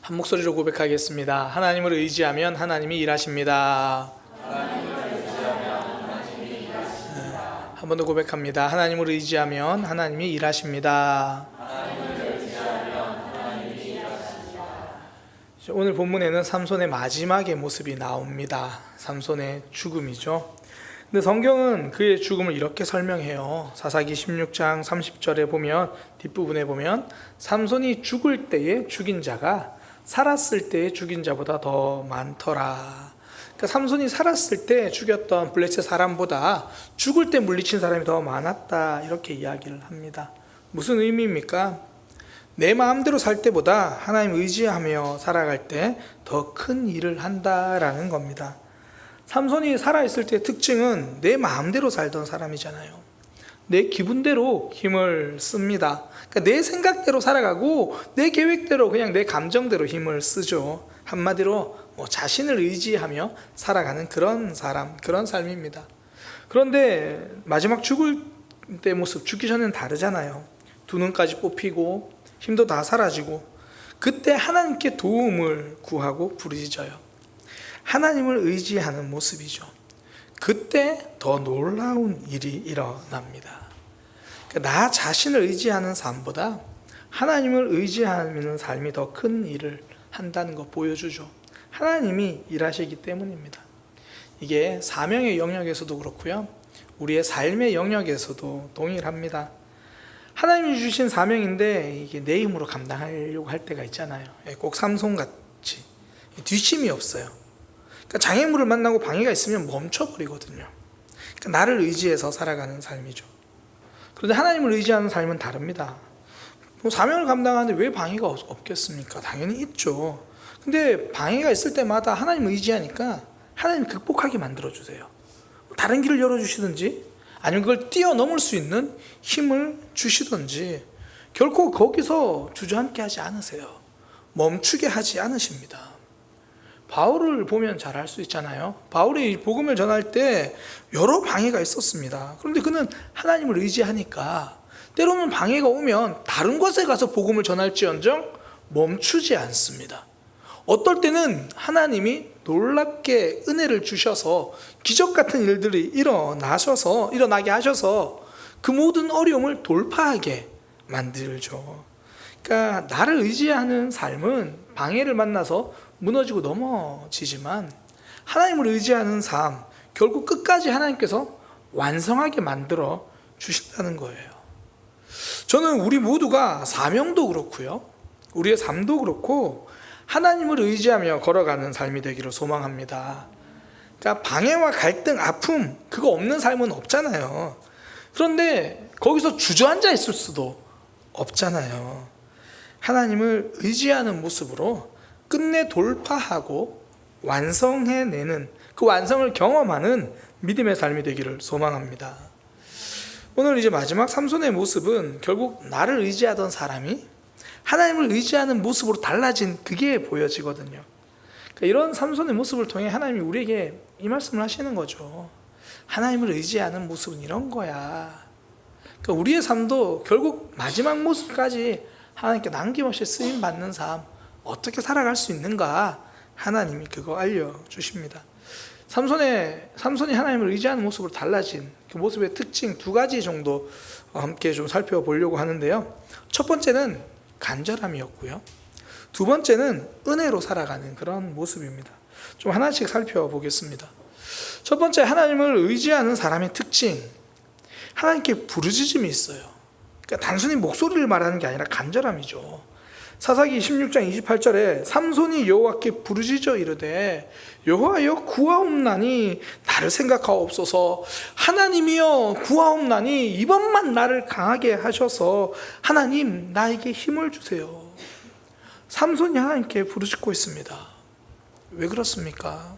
한 목소리로 고백하겠습니다. 하나님을 의지하면 하나님이 일하십니다. 한 번 더 고백합니다. 하나님을 의지하면 하나님이 일하십니다. 오늘 본문에는 삼손의 마지막의 모습이 나옵니다. 삼손의 죽음이죠. 근데 성경은 그의 죽음을 이렇게 설명해요. 사사기 16장 30절에 보면, 뒷부분에 보면 삼손이 죽을 때에 죽인 자가 살았을 때에 죽인 자보다 더 많더라. 그러니까 삼손이 살았을 때 죽였던 블레셋 사람보다 죽을 때 물리친 사람이 더 많았다, 이렇게 이야기를 합니다. 무슨 의미입니까? 내 마음대로 살 때보다 하나님 의지하며 살아갈 때 더 큰 일을 한다라는 겁니다. 삼손이 살아있을 때의 특징은 내 마음대로 살던 사람이잖아요. 내 기분대로 힘을 씁니다. 그러니까 내 생각대로 살아가고 내 계획대로, 그냥 내 감정대로 힘을 쓰죠. 한마디로 자신을 의지하며 살아가는 그런 사람, 그런 삶입니다. 그런데 마지막 죽을 때 모습, 죽기 전에는 다르잖아요. 두 눈까지 뽑히고 힘도 다 사라지고, 그때 하나님께 도움을 구하고 부르짖어요. 하나님을 의지하는 모습이죠. 그때 더 놀라운 일이 일어납니다. 그러니까 나 자신을 의지하는 삶보다 하나님을 의지하는 삶이 더 큰 일을 한다는 거 보여주죠. 하나님이 일하시기 때문입니다. 이게 사명의 영역에서도 그렇고요, 우리의 삶의 영역에서도 동일합니다. 하나님이 주신 사명인데 이게 내 힘으로 감당하려고 할 때가 있잖아요. 꼭 삼손같이 뒷심이 없어요. 그러니까 장애물을 만나고 방해가 있으면 멈춰버리거든요. 그러니까 나를 의지해서 살아가는 삶이죠. 그런데 하나님을 의지하는 삶은 다릅니다. 사명을 감당하는데 왜 방해가 없겠습니까? 당연히 있죠. 근데 방해가 있을 때마다 하나님을 의지하니까 하나님 극복하게 만들어주세요. 다른 길을 열어주시든지, 아니면 그걸 뛰어넘을 수 있는 힘을 주시든지, 결코 거기서 주저앉게 하지 않으세요. 멈추게 하지 않으십니다. 바울을 보면 잘 알 수 있잖아요. 바울이 복음을 전할 때 여러 방해가 있었습니다. 그런데 그는 하나님을 의지하니까 때로는 방해가 오면 다른 곳에 가서 복음을 전할지언정 멈추지 않습니다. 어떨 때는 하나님이 놀랍게 은혜를 주셔서 기적 같은 일들이 일어나게 하셔서 그 모든 어려움을 돌파하게 만들죠. 그러니까 나를 의지하는 삶은 방해를 만나서 무너지고 넘어지지만, 하나님을 의지하는 삶, 결국 끝까지 하나님께서 완성하게 만들어 주신다는 거예요. 저는 우리 모두가 사명도 그렇고요, 우리의 삶도 그렇고 하나님을 의지하며 걸어가는 삶이 되기를 소망합니다. 그러니까 방해와 갈등, 아픔, 그거 없는 삶은 없잖아요. 그런데 거기서 주저앉아 있을 수도 없잖아요. 하나님을 의지하는 모습으로 끝내 돌파하고 완성해내는, 그 완성을 경험하는 믿음의 삶이 되기를 소망합니다. 오늘 이제 마지막 삼손의 모습은 결국 나를 의지하던 사람이 하나님을 의지하는 모습으로 달라진, 그게 보여지거든요. 그러니까 이런 삼손의 모습을 통해 하나님이 우리에게 이 말씀을 하시는 거죠. 하나님을 의지하는 모습은 이런 거야. 그러니까 우리의 삶도 결국 마지막 모습까지 하나님께 남김없이 쓰임받는 삶, 어떻게 살아갈 수 있는가, 하나님이 그거 알려주십니다. 삼손이 하나님을 의지하는 모습으로 달라진 그 모습의 특징 두 가지 정도 함께 좀 살펴보려고 하는데요. 첫 번째는 간절함이었고요, 두 번째는 은혜로 살아가는 그런 모습입니다. 좀 하나씩 살펴보겠습니다. 첫 번째, 하나님을 의지하는 사람의 특징, 하나님께 부르짖음이 있어요. 그러니까 단순히 목소리를 말하는 게 아니라 간절함이죠. 사사기 16장 28절에 삼손이 여호와께 부르짖어 이르되 여호와여 구하옵나니 나를 생각하옵소서, 하나님이여 구하옵나니 이번만 나를 강하게 하셔서 하나님 나에게 힘을 주세요. 삼손이 하나님께 부르짖고 있습니다. 왜 그렇습니까?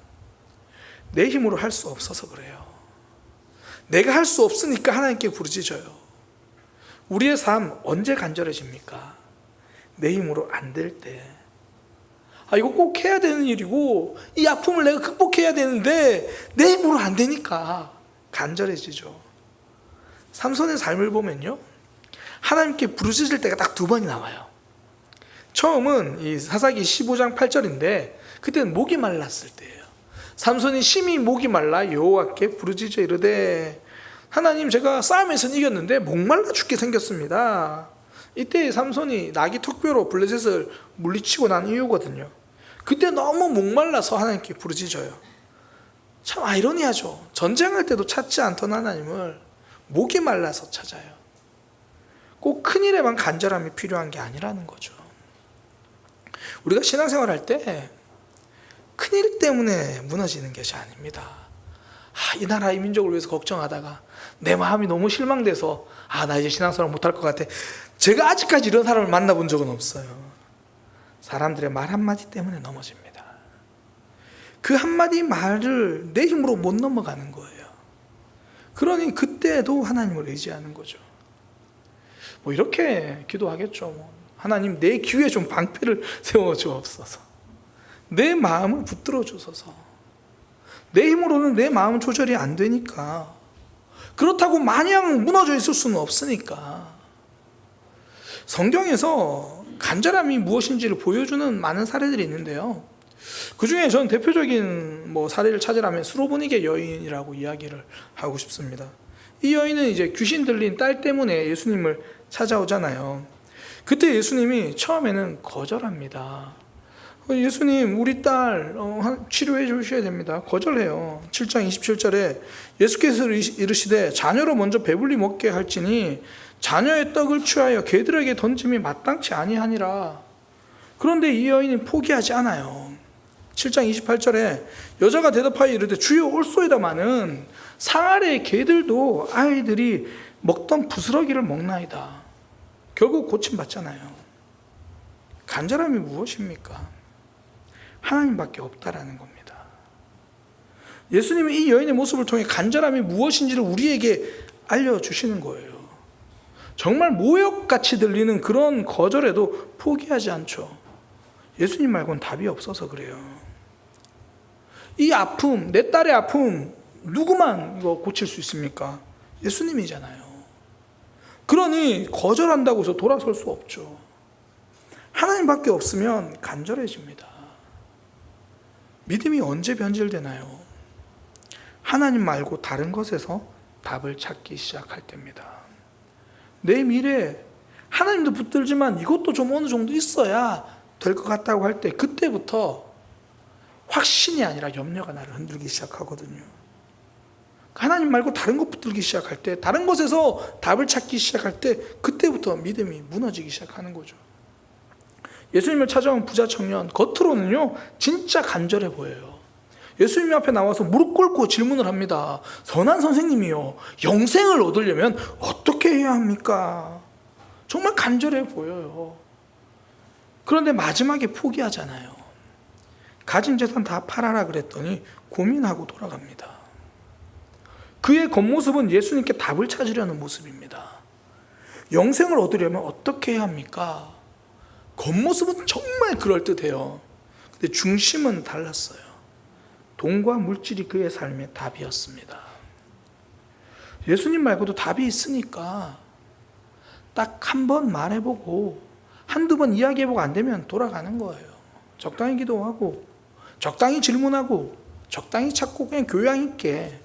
내 힘으로 할 수 없어서 그래요. 내가 할 수 없으니까 하나님께 부르짖어요. 우리의 삶 언제 간절해집니까? 내 힘으로 안 될 때. 이거 꼭 해야 되는 일이고 이 아픔을 내가 극복해야 되는데 내 힘으로 안 되니까 간절해지죠. 삼손의 삶을 보면요, 하나님께 부르짖을 때가 딱 두 번이 나와요. 처음은 이 사사기 15장 8절인데 그때는 목이 말랐을 때예요. 삼손이 심히 목이 말라 여호와께 부르짖어 이르되 하나님, 제가 싸움에서는 이겼는데 목말라 죽게 생겼습니다. 이때 삼손이 나귀 턱뼈로 블레셋을 물리치고 난 이유거든요. 그때 너무 목말라서 하나님께 부르짖어요. 참 아이러니하죠. 전쟁할 때도 찾지 않던 하나님을 목이 말라서 찾아요. 꼭 큰일에만 간절함이 필요한 게 아니라는 거죠. 우리가 신앙생활 할 때 큰일 때문에 무너지는 것이 아닙니다. 이 나라 이 민족을 위해서 걱정하다가 내 마음이 너무 실망돼서 나 이제 신앙생활 못할 것 같아. 제가 아직까지 이런 사람을 만나본 적은 없어요. 사람들의 말 한마디 때문에 넘어집니다. 그 한마디 말을 내 힘으로 못 넘어가는 거예요. 그러니 그때도 하나님을 의지하는 거죠. 이렇게 기도하겠죠. 하나님, 내 귀에 좀 방패를 세워주옵소서. 내 마음을 붙들어 주소서. 내 힘으로는 내 마음 조절이 안 되니까. 그렇다고 마냥 무너져 있을 수는 없으니까. 성경에서 간절함이 무엇인지를 보여주는 많은 사례들이 있는데요. 그 중에 저는 대표적인 사례를 찾으라면 수로보니게 여인이라고 이야기를 하고 싶습니다. 이 여인은 이제 귀신 들린 딸 때문에 예수님을 찾아오잖아요. 그때 예수님이 처음에는 거절합니다. 예수님, 우리 딸 치료해 주셔야 됩니다. 거절해요. 7장 27절에 예수께서 이르시되 자녀로 먼저 배불리 먹게 할지니 자녀의 떡을 취하여 개들에게 던짐이 마땅치 아니하니라. 그런데 이 여인은 포기하지 않아요. 7장 28절에 여자가 대답하여 이르되 주여 올소이다마는 상아래의 개들도 아이들이 먹던 부스러기를 먹나이다. 결국 고침받잖아요. 간절함이 무엇입니까? 하나님밖에 없다라는 겁니다. 예수님은 이 여인의 모습을 통해 간절함이 무엇인지를 우리에게 알려주시는 거예요. 정말 모욕같이 들리는 그런 거절에도 포기하지 않죠. 예수님 말고는 답이 없어서 그래요. 이 아픔, 내 딸의 아픔, 누구만 이거 고칠 수 있습니까? 예수님이잖아요. 그러니 거절한다고 해서 돌아설 수 없죠. 하나님밖에 없으면 간절해집니다. 믿음이 언제 변질되나요? 하나님 말고 다른 것에서 답을 찾기 시작할 때입니다. 내 미래, 하나님도 붙들지만 이것도 좀 어느 정도 있어야 될 것 같다고 할 때 그때부터 확신이 아니라 염려가 나를 흔들기 시작하거든요. 하나님 말고 다른 것 붙들기 시작할 때, 다른 것에서 답을 찾기 시작할 때 그때부터 믿음이 무너지기 시작하는 거죠. 예수님을 찾아온 부자 청년, 겉으로는요 진짜 간절해 보여요. 예수님 앞에 나와서 무릎 꿇고 질문을 합니다. 선한 선생님이요, 영생을 얻으려면 어떻게 해야 합니까? 정말 간절해 보여요. 그런데 마지막에 포기하잖아요. 가진 재산 다 팔아라 그랬더니 고민하고 돌아갑니다. 그의 겉모습은 예수님께 답을 찾으려는 모습입니다. 영생을 얻으려면 어떻게 해야 합니까? 겉모습은 정말 그럴듯해요. 근데 중심은 달랐어요. 돈과 물질이 그의 삶의 답이었습니다. 예수님 말고도 답이 있으니까 딱 한 번 말해보고 한두 번 이야기해보고 안 되면 돌아가는 거예요. 적당히 기도하고 적당히 질문하고 적당히 찾고 그냥 교양 있게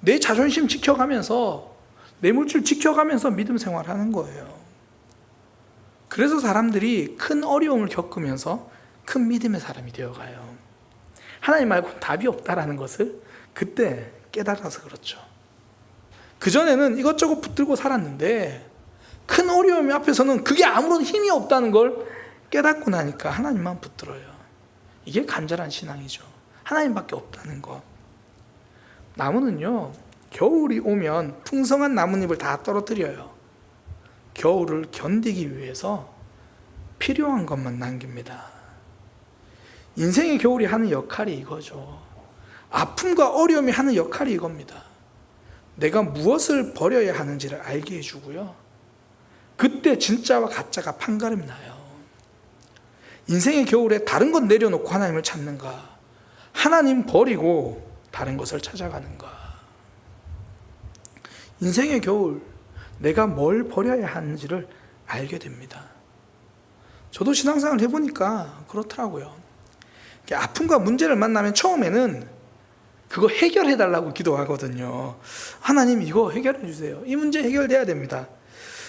내 자존심 지켜가면서 내 물질 지켜가면서 믿음 생활하는 거예요. 그래서 사람들이 큰 어려움을 겪으면서 큰 믿음의 사람이 되어가요. 하나님 말고 답이 없다라는 것을 그때 깨달아서 그렇죠. 그전에는 이것저것 붙들고 살았는데 큰 어려움 앞에서는 그게 아무런 힘이 없다는 걸 깨닫고 나니까 하나님만 붙들어요. 이게 간절한 신앙이죠. 하나님밖에 없다는 것. 나무는요, 겨울이 오면 풍성한 나뭇잎을 다 떨어뜨려요. 겨울을 견디기 위해서 필요한 것만 남깁니다. 인생의 겨울이 하는 역할이 이거죠. 아픔과 어려움이 하는 역할이 이겁니다. 내가 무엇을 버려야 하는지를 알게 해주고요. 그때 진짜와 가짜가 판가름이 나요. 인생의 겨울에 다른 것 내려놓고 하나님을 찾는가? 하나님 버리고 다른 것을 찾아가는가? 인생의 겨울, 내가 뭘 버려야 하는지를 알게 됩니다. 저도 신앙생활을 해보니까 그렇더라고요. 아픔과 문제를 만나면 처음에는 그거 해결해 달라고 기도하거든요. 하나님 이거 해결해 주세요. 이 문제 해결돼야 됩니다.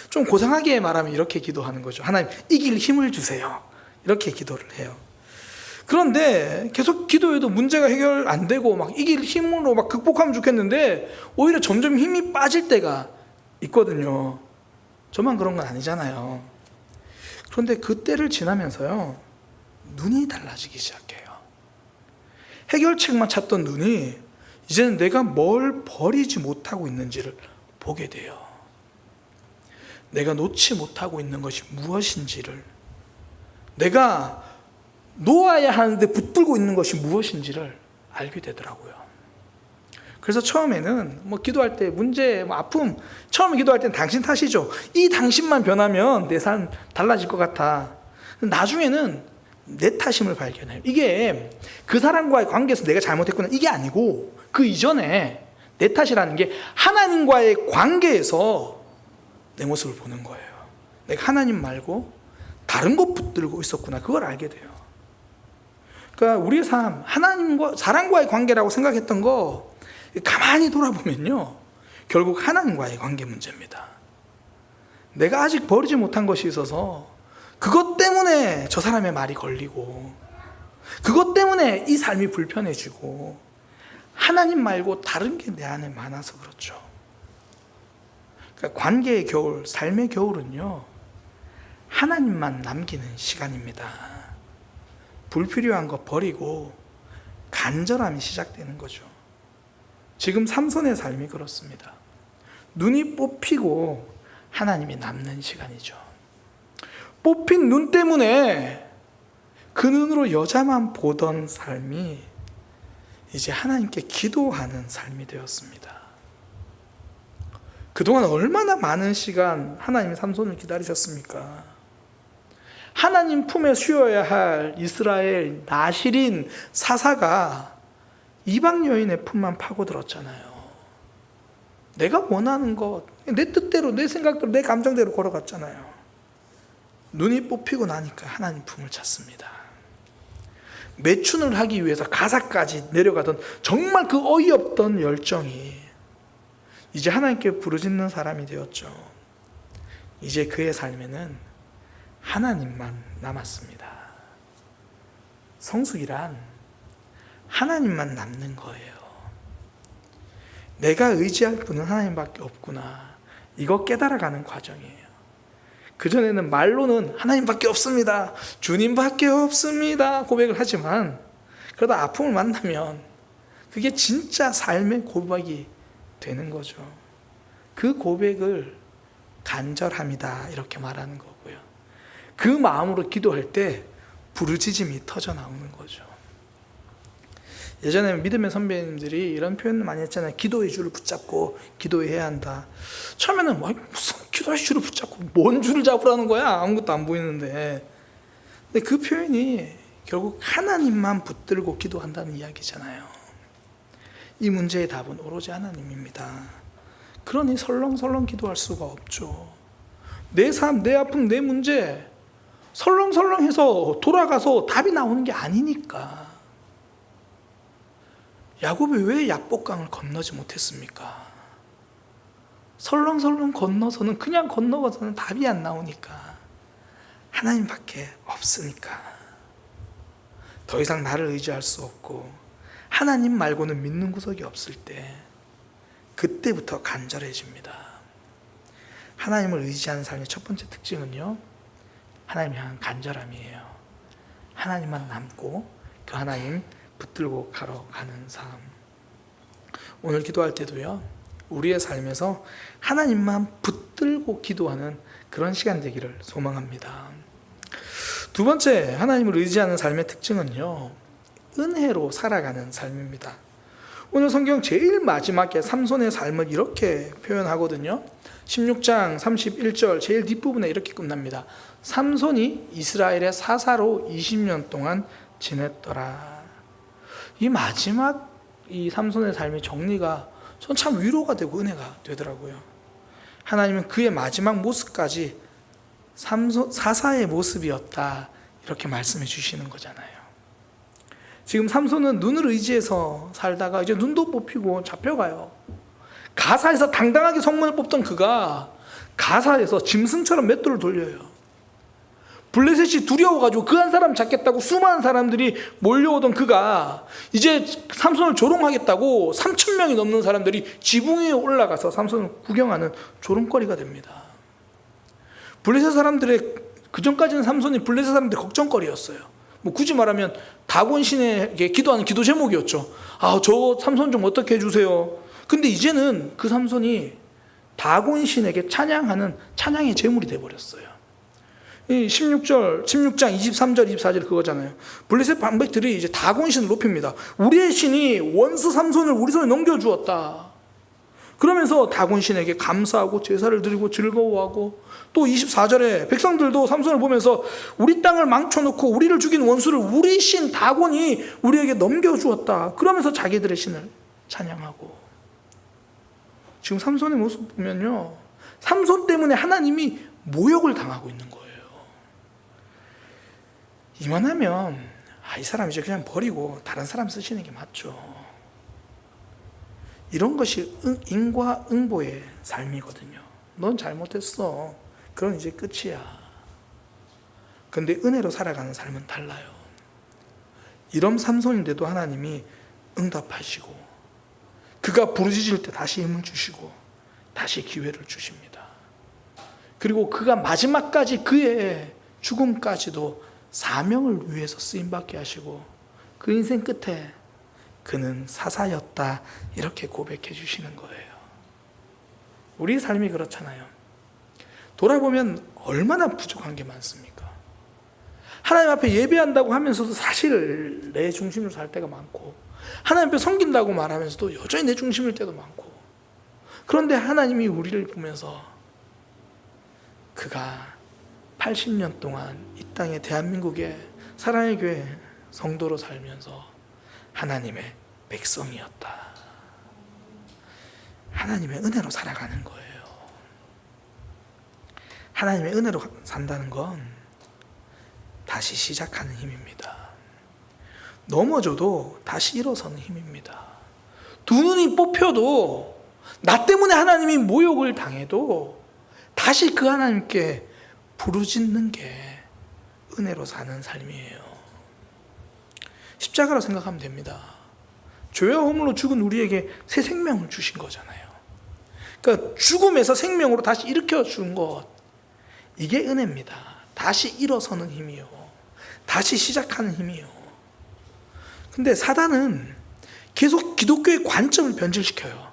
좀 고상하게 말하면 이렇게 기도하는 거죠. 하나님 이길 힘을 주세요. 이렇게 기도를 해요. 그런데 계속 기도해도 문제가 해결 안 되고 막 이길 힘으로 막 극복하면 좋겠는데 오히려 점점 힘이 빠질 때가 있거든요. 저만 그런 건 아니잖아요. 그런데 그때를 지나면서요, 눈이 달라지기 시작해요. 해결책만 찾던 눈이 이제는 내가 뭘 버리지 못하고 있는지를 보게 돼요. 내가 놓지 못하고 있는 것이 무엇인지를, 내가 놓아야 하는데 붙들고 있는 것이 무엇인지를 알게 되더라고요. 그래서 처음에는 기도할 때 문제, 아픔, 처음에 기도할 때는 당신 탓이죠. 이 당신만 변하면 내 삶 달라질 것 같아. 나중에는 내 탓임을 발견해요. 이게 그 사람과의 관계에서 내가 잘못했구나, 이게 아니고 그 이전에 내 탓이라는 게 하나님과의 관계에서 내 모습을 보는 거예요. 내가 하나님 말고 다른 것 붙들고 있었구나, 그걸 알게 돼요. 그러니까 우리의 삶, 하나님과 사람과의 관계라고 생각했던 거 가만히 돌아보면요, 결국 하나님과의 관계 문제입니다. 내가 아직 버리지 못한 것이 있어서 그것 때문에 저 사람의 말이 걸리고, 그것 때문에 이 삶이 불편해지고, 하나님 말고 다른 게 내 안에 많아서 그렇죠. 그러니까 관계의 겨울, 삶의 겨울은요, 하나님만 남기는 시간입니다. 불필요한 거 버리고 간절함이 시작되는 거죠. 지금 삼손의 삶이 그렇습니다. 눈이 뽑히고 하나님이 남는 시간이죠. 뽑힌 눈 때문에 그 눈으로 여자만 보던 삶이 이제 하나님께 기도하는 삶이 되었습니다. 그동안 얼마나 많은 시간 하나님이 삼손을 기다리셨습니까? 하나님 품에 쉬어야 할 이스라엘 나실인 사사가 이방 여인의 품만 파고들었잖아요. 내가 원하는 것, 내 뜻대로, 내 생각대로, 내 감정대로 걸어갔잖아요. 눈이 뽑히고 나니까 하나님 품을 찾습니다. 매춘을 하기 위해서 가사까지 내려가던 정말 그 어이없던 열정이 이제 하나님께 부르짖는 사람이 되었죠. 이제 그의 삶에는 하나님만 남았습니다. 성숙이란 하나님만 남는 거예요. 내가 의지할 분은 하나님밖에 없구나, 이거 깨달아가는 과정이에요. 그전에는 말로는 하나님밖에 없습니다, 주님밖에 없습니다 고백을 하지만, 그러다 아픔을 만나면 그게 진짜 삶의 고백이 되는 거죠. 그 고백을 간절함이다 이렇게 말하는 거고요. 그 마음으로 기도할 때 부르짖음이 터져 나오는 거죠. 예전에 믿음의 선배님들이 이런 표현을 많이 했잖아요. 기도의 줄을 붙잡고 기도해야 한다. 처음에는 무슨 기도의 줄을 붙잡고 뭔 줄을 잡으라는 거야, 아무것도 안 보이는데. 근데 그 표현이 결국 하나님만 붙들고 기도한다는 이야기잖아요. 이 문제의 답은 오로지 하나님입니다. 그러니 설렁설렁 기도할 수가 없죠. 내 삶, 내 아픔, 내 문제 설렁설렁해서 돌아가서 답이 나오는 게 아니니까. 야곱이 왜 야복강을 건너지 못했습니까? 설렁설렁 건너서는, 그냥 건너가서는 답이 안 나오니까. 하나님밖에 없으니까. 더 이상 나를 의지할 수 없고 하나님 말고는 믿는 구석이 없을 때, 그때부터 간절해집니다. 하나님을 의지하는 삶의 첫 번째 특징은요, 하나님을 향한 간절함이에요. 하나님만 남고 그 하나님 붙들고 가는 삶. 오늘 기도할 때도요, 우리의 삶에서 하나님만 붙들고 기도하는 그런 시간 되기를 소망합니다. 두 번째, 하나님을 의지하는 삶의 특징은요, 은혜로 살아가는 삶입니다. 오늘 성경 제일 마지막에 삼손의 삶을 이렇게 표현하거든요. 16장 31절 제일 뒷부분에 이렇게 끝납니다. 삼손이 이스라엘의 사사로 20년 동안 지냈더라. 이 마지막 이 삼손의 삶의 정리가 전 참 위로가 되고 은혜가 되더라고요. 하나님은 그의 마지막 모습까지 사사의 모습이었다, 이렇게 말씀해 주시는 거잖아요. 지금 삼손은 눈을 의지해서 살다가 이제 눈도 뽑히고 잡혀가요. 가사에서 당당하게 성문을 뽑던 그가 가사에서 짐승처럼 맷돌을 돌려요. 블레셋이 두려워가지고 그 한 사람 잡겠다고 수많은 사람들이 몰려오던 그가 이제 삼손을 조롱하겠다고 3,000명이 넘는 사람들이 지붕 위에 올라가서 삼손을 구경하는 조롱거리가 됩니다. 블레셋 사람들의, 그전까지는 삼손이 블레셋 사람들의 걱정거리였어요. 뭐 굳이 말하면 다곤 신에게 기도하는 기도 제목이었죠. 저 삼손 좀 어떻게 해주세요. 근데 이제는 그 삼손이 다곤 신에게 찬양하는 찬양의 제물이 되어버렸어요. 이 16장 23절 24절 그거잖아요. 블레셋 방백들이 이제 다곤 신을 높입니다. 우리의 신이 원수 삼손을 우리 손에 넘겨주었다. 그러면서 다곤 신에게 감사하고 제사를 드리고 즐거워하고, 또 24절에 백성들도 삼손을 보면서 우리 땅을 망쳐놓고 우리를 죽인 원수를 우리 신 다곤이 우리에게 넘겨주었다, 그러면서 자기들의 신을 찬양하고. 지금 삼손의 모습 보면요, 삼손 때문에 하나님이 모욕을 당하고 있는 거예요. 이만하면 이 사람 이제 그냥 버리고 다른 사람 쓰시는 게 맞죠. 이런 것이 인과응보의 삶이거든요. 넌 잘못했어, 그럼 이제 끝이야. 근데 은혜로 살아가는 삶은 달라요. 이런 삼손인데도 하나님이 응답하시고, 그가 부르짖을 때 다시 힘을 주시고 다시 기회를 주십니다. 그리고 그가 마지막까지 그의 죽음까지도 사명을 위해서 쓰임받게 하시고, 그 인생 끝에 그는 사사였다, 이렇게 고백해 주시는 거예요. 우리 삶이 그렇잖아요. 돌아보면 얼마나 부족한 게 많습니까? 하나님 앞에 예배한다고 하면서도 사실 내 중심으로 살 때가 많고, 하나님 앞에 섬긴다고 말하면서도 여전히 내 중심일 때도 많고, 그런데 하나님이 우리를 보면서 그가 80년 동안 이 땅에 대한민국의 사랑의 교회 성도로 살면서 하나님의 백성이었다, 하나님의 은혜로 살아가는 거예요. 하나님의 은혜로 산다는 건 다시 시작하는 힘입니다. 넘어져도 다시 일어서는 힘입니다. 두 눈이 뽑혀도, 나 때문에 하나님이 모욕을 당해도 다시 그 하나님께 부르짖는 게 은혜로 사는 삶이에요. 십자가로 생각하면 됩니다. 죄와 허물로 죽은 우리에게 새 생명을 주신 거잖아요. 그러니까 죽음에서 생명으로 다시 일으켜 준 것, 이게 은혜입니다. 다시 일어서는 힘이요, 다시 시작하는 힘이요. 근데 사단은 계속 기독교의 관점을 변질시켜요.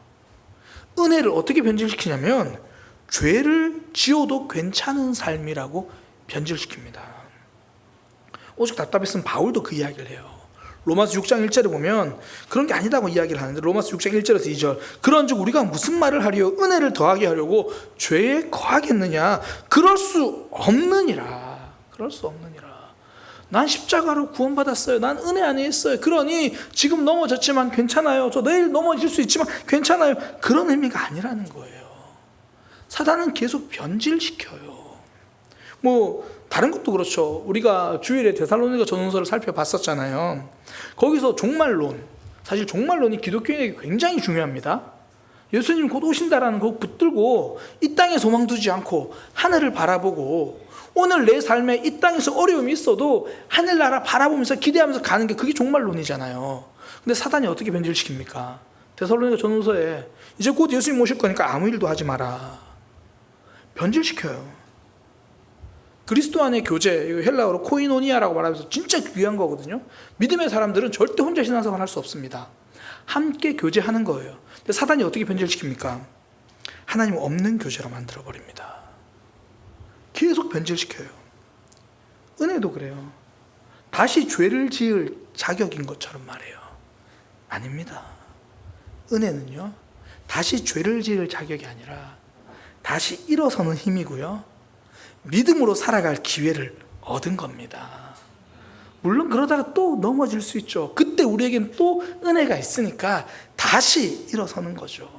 은혜를 어떻게 변질시키냐면 죄를 지어도 괜찮은 삶이라고 변질시킵니다. 오직 답답했으면 바울도 그 이야기를 해요. 로마서 6장 1절에 보면 그런 게 아니다고 이야기를 하는데, 로마서 6장 1절에서 2절, 그런즉 우리가 무슨 말을 하려 은혜를 더하게 하려고 죄에 거하겠느냐, 그럴 수 없느니라. 그럴 수 없느니라. 난 십자가로 구원받았어요, 난 은혜 안에 있어요, 그러니 지금 넘어졌지만 괜찮아요, 저 내일 넘어질 수 있지만 괜찮아요, 그런 의미가 아니라는 거예요. 사단은 계속 변질시켜요. 다른 것도 그렇죠. 우리가 주일에 데살로니가 전후서를 살펴봤었잖아요. 거기서 종말론, 사실 종말론이 기독교인에게 굉장히 중요합니다. 예수님 곧 오신다라는 거 붙들고 이 땅에 소망 두지 않고 하늘을 바라보고, 오늘 내 삶에 이 땅에서 어려움이 있어도 하늘나라 바라보면서 기대하면서 가는 게, 그게 종말론이잖아요. 근데 사단이 어떻게 변질시킵니까? 데살로니가 전후서에 이제 곧 예수님 오실 거니까 아무 일도 하지 마라, 변질시켜요. 그리스도 안의 교제, 헬라어로 코이노니아라고 말하면서 진짜 귀한 거거든요. 믿음의 사람들은 절대 혼자 신앙생활 할 수 없습니다. 함께 교제하는 거예요. 근데 사단이 어떻게 변질시킵니까? 하나님 없는 교제로 만들어버립니다. 계속 변질시켜요. 은혜도 그래요. 다시 죄를 지을 자격인 것처럼 말해요. 아닙니다. 은혜는요, 다시 죄를 지을 자격이 아니라 다시 일어서는 힘이고요, 믿음으로 살아갈 기회를 얻은 겁니다. 물론 그러다가 또 넘어질 수 있죠. 그때 우리에겐 또 은혜가 있으니까 다시 일어서는 거죠.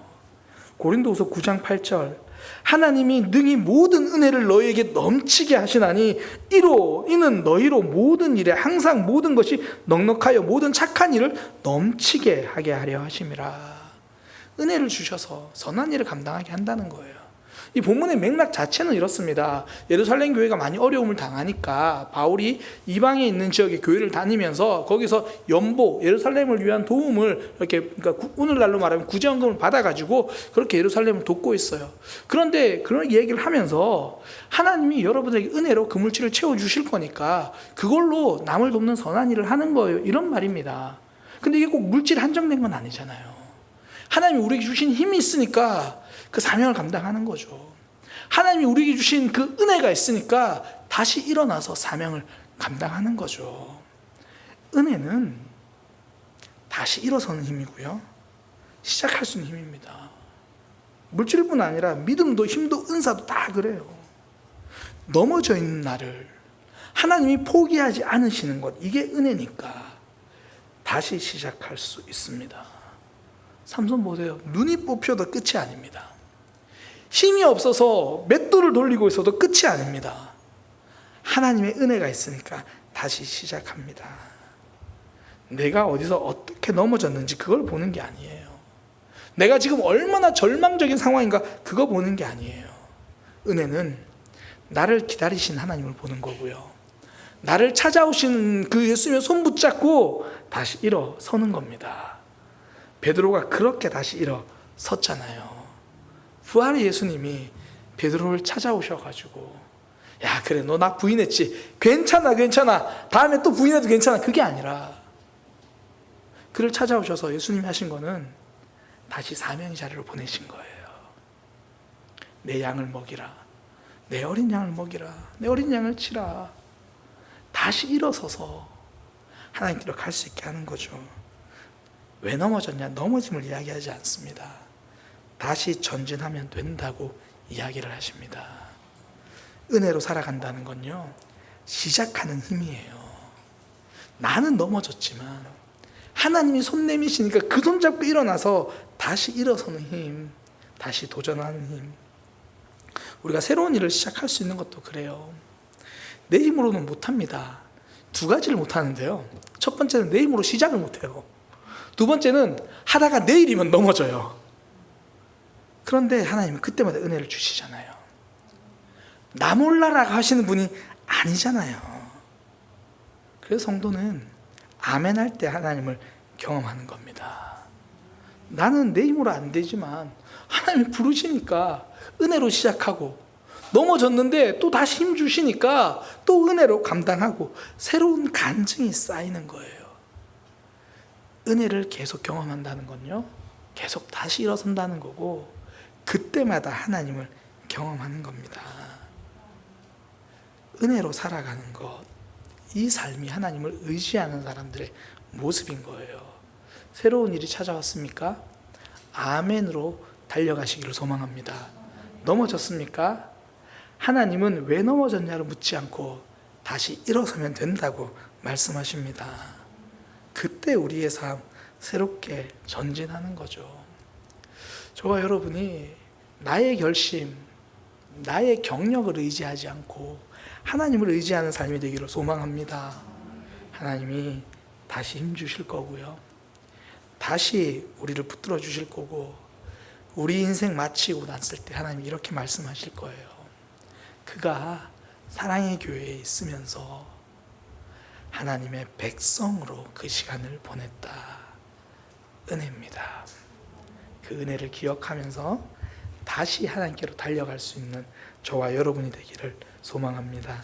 고린도후서 9장 8절, 하나님이 능히 모든 은혜를 너희에게 넘치게 하시나니 이는 너희로 모든 일에 항상 모든 것이 넉넉하여 모든 착한 일을 넘치게 하게 하려 하심이라. 은혜를 주셔서 선한 일을 감당하게 한다는 거예요. 이 본문의 맥락 자체는 이렇습니다. 예루살렘 교회가 많이 어려움을 당하니까 바울이 이방에 있는 지역의 교회를 다니면서 거기서 연보, 예루살렘을 위한 도움을 이렇게, 그러니까 오늘날로 말하면 구제연금을 받아가지고 그렇게 예루살렘을 돕고 있어요. 그런데 그런 얘기를 하면서 하나님이 여러분에게 은혜로 그 물질을 채워주실 거니까 그걸로 남을 돕는 선한 일을 하는 거예요. 이런 말입니다. 근데 이게 꼭 물질 한정된 건 아니잖아요. 하나님이 우리에게 주신 힘이 있으니까 그 사명을 감당하는 거죠. 하나님이 우리에게 주신 그 은혜가 있으니까 다시 일어나서 사명을 감당하는 거죠. 은혜는 다시 일어서는 힘이고요, 시작할 수 있는 힘입니다. 물질뿐 아니라 믿음도 힘도 은사도 다 그래요. 넘어져 있는 나를 하나님이 포기하지 않으시는 것, 이게 은혜니까 다시 시작할 수 있습니다. 삼손 보세요. 눈이 뽑혀도 끝이 아닙니다. 힘이 없어서 맷돌을 돌리고 있어도 끝이 아닙니다. 하나님의 은혜가 있으니까 다시 시작합니다. 내가 어디서 어떻게 넘어졌는지 그걸 보는 게 아니에요. 내가 지금 얼마나 절망적인 상황인가 그거 보는 게 아니에요. 은혜는 나를 기다리신 하나님을 보는 거고요, 나를 찾아오시는 그 예수님의 손 붙잡고 다시 일어서는 겁니다. 베드로가 그렇게 다시 일어섰잖아요. 부활의 예수님이 베드로를 찾아오셔가지고, 야 그래 너 나 부인했지, 괜찮아 다음에 또 부인해도 괜찮아, 그게 아니라 그를 찾아오셔서 예수님이 하신 거는 다시 사명의 자리로 보내신 거예요. 내 양을 먹이라, 내 어린 양을 먹이라, 내 어린 양을 치라. 다시 일어서서 하나님께로 갈 수 있게 하는 거죠. 왜 넘어졌냐? 넘어짐을 이야기하지 않습니다. 다시 전진하면 된다고 이야기를 하십니다. 은혜로 살아간다는 건요, 시작하는 힘이에요. 나는 넘어졌지만 하나님이 손 내미시니까 그 손 잡고 일어나서 다시 일어서는 힘, 다시 도전하는 힘. 우리가 새로운 일을 시작할 수 있는 것도 그래요. 내 힘으로는 못합니다. 두 가지를 못하는데요, 첫 번째는 내 힘으로 시작을 못해요. 두 번째는 하다가 내일이면 넘어져요. 그런데 하나님은 그때마다 은혜를 주시잖아요. 나 몰라라 하시는 분이 아니잖아요. 그래서 성도는 아멘 할 때 하나님을 경험하는 겁니다. 나는 내 힘으로 안 되지만 하나님이 부르시니까 은혜로 시작하고, 넘어졌는데 또 다시 힘 주시니까 또 은혜로 감당하고 새로운 간증이 쌓이는 거예요. 은혜를 계속 경험한다는 건요, 계속 다시 일어선다는 거고, 그때마다 하나님을 경험하는 겁니다. 은혜로 살아가는 것, 이 삶이 하나님을 의지하는 사람들의 모습인 거예요. 새로운 일이 찾아왔습니까? 아멘으로 달려가시기를 소망합니다. 넘어졌습니까? 하나님은 왜 넘어졌냐를 묻지 않고 다시 일어서면 된다고 말씀하십니다. 그때 우리의 삶 새롭게 전진하는 거죠. 저와 여러분이 나의 결심, 나의 경력을 의지하지 않고 하나님을 의지하는 삶이 되기를 소망합니다. 하나님이 다시 힘 주실 거고요, 다시 우리를 붙들어 주실 거고, 우리 인생 마치고 났을 때 하나님이 이렇게 말씀하실 거예요. 그가 사랑의 교회에 있으면서 하나님의 백성으로 그 시간을 보냈다. 은혜입니다. 그 은혜를 기억하면서 다시 하나님께로 달려갈 수 있는 저와 여러분이 되기를 소망합니다.